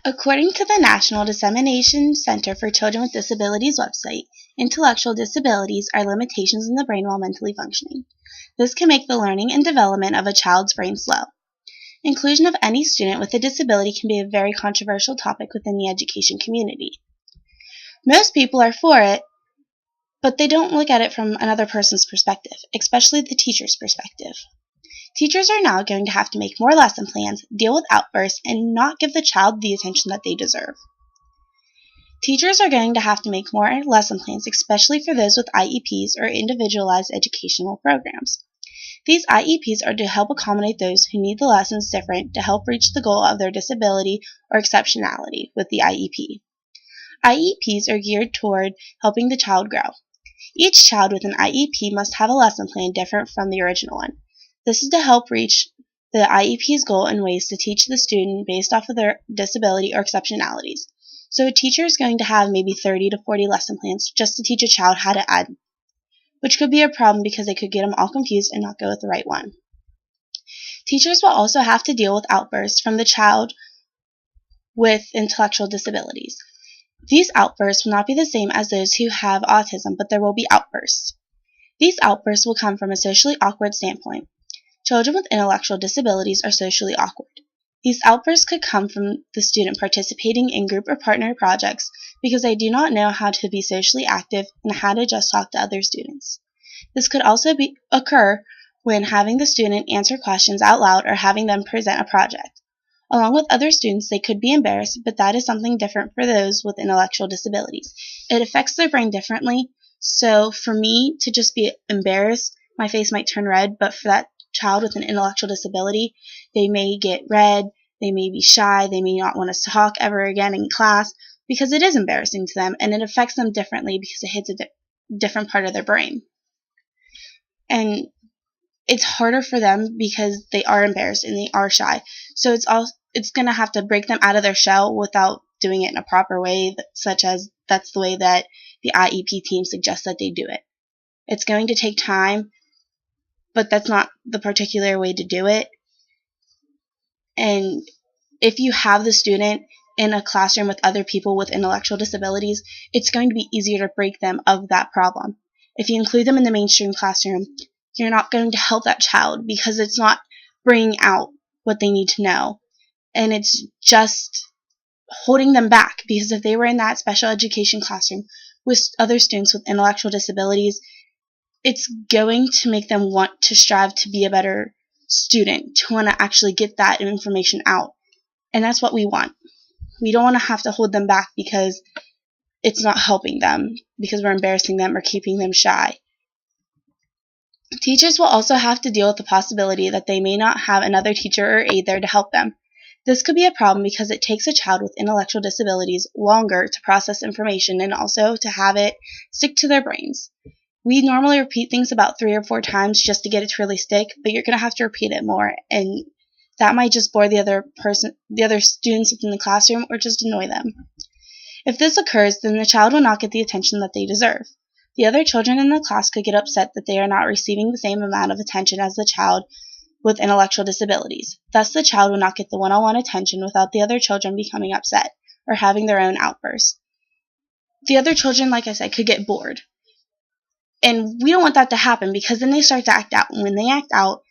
According to the National Dissemination Center for Children with Disabilities website, intellectual disabilities are limitations in the brain while mentally functioning. This can make the learning and development of a child's brain slow. Inclusion of any student with a disability can be a very controversial topic within the education community. Most people are for it, but they don't look at it from another person's perspective, especially the teacher's perspective. Teachers are now going to have to make more lesson plans, deal with outbursts, and not give the child the attention that they deserve. Teachers are going to have to make more lesson plans, especially for those with IEPs or individualized educational programs. These IEPs are to help accommodate those who need the lessons different to help reach the goal of their disability or exceptionality with the IEP. IEPs are geared toward helping the child grow. Each child with an IEP must have a lesson plan different from the original one. This is to help reach the IEP's goal in ways to teach the student based off of their disability or exceptionalities. So a teacher is going to have maybe 30 to 40 lesson plans just to teach a child how to add, which could be a problem because they could get them all confused and not go with the right one. Teachers will also have to deal with outbursts from the child with intellectual disabilities. These outbursts will not be the same as those who have autism, but there will be outbursts. These outbursts will come from a socially awkward standpoint. Children with intellectual disabilities are socially awkward. These outbursts could come from the student participating in group or partner projects because they do not know how to be socially active and how to just talk to other students. This could also occur when having the student answer questions out loud or having them present a project. Along with other students, they could be embarrassed, but that is something different for those with intellectual disabilities. It affects their brain differently, so for me to just be embarrassed, my face might turn red, but for that child with an intellectual disability, they may get red, they may be shy, they may not want us to talk ever again in class because it is embarrassing to them and it affects them differently because it hits a different part of their brain. And it's harder for them because they are embarrassed and they are shy. So it's going to have to break them out of their shell without doing it in a proper way, such as that's the way that the IEP team suggests that they do it. It's going to take time, but that's not the particular way to do it. And if you have the student in a classroom with other people with intellectual disabilities, it's going to be easier to break them of that problem. If you include them in the mainstream classroom, you're not going to help that child because it's not bringing out what they need to know. And it's just holding them back because if they were in that special education classroom with other students with intellectual disabilities, it's going to make them want to strive to be a better student, to want to actually get that information out. And that's what we want. We don't want to have to hold them back because it's not helping them, because we're embarrassing them or keeping them shy. Teachers will also have to deal with the possibility that they may not have another teacher or aide there to help them. This could be a problem because it takes a child with intellectual disabilities longer to process information and also to have it stick to their brains. We normally repeat things about 3 or 4 times just to get it to really stick, but you're going to have to repeat it more, and that might just bore the other students within the classroom or just annoy them. If this occurs, then the child will not get the attention that they deserve. The other children in the class could get upset that they are not receiving the same amount of attention as the child with intellectual disabilities. Thus, the child will not get the one-on-one attention without the other children becoming upset or having their own outbursts. The other children, like I said, could get bored. And we don't want that to happen because then they start to act out. And when they act out,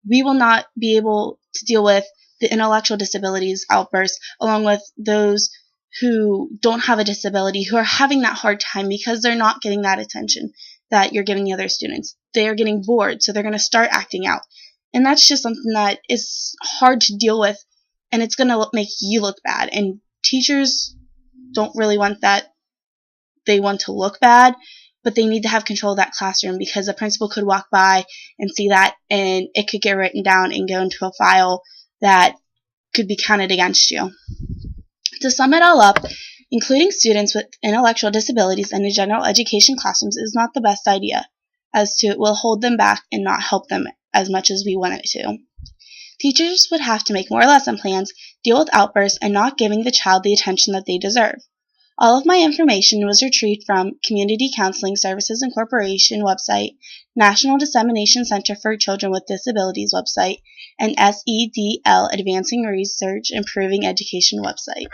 we will not be able to deal with the intellectual disabilities outbursts along with those who don't have a disability, who are having that hard time because they're not getting that attention that you're giving the other students. They are getting bored, so they're going to start acting out. And that's just something that is hard to deal with, and it's going to make you look bad. And teachers don't really want that. They want to look bad, but they need to have control of that classroom because the principal could walk by and see that, and it could get written down and go into a file that could be counted against you. To sum it all up, including students with intellectual disabilities in the general education classrooms is not the best idea, as to it will hold them back and not help them as much as we want it to. Teachers would have to make more lesson plans, deal with outbursts, and not giving the child the attention that they deserve. All of my information was retrieved from Community Counseling Services Incorporation website, National Dissemination Center for Children with Disabilities website, and SEDL Advancing Research Improving Education website.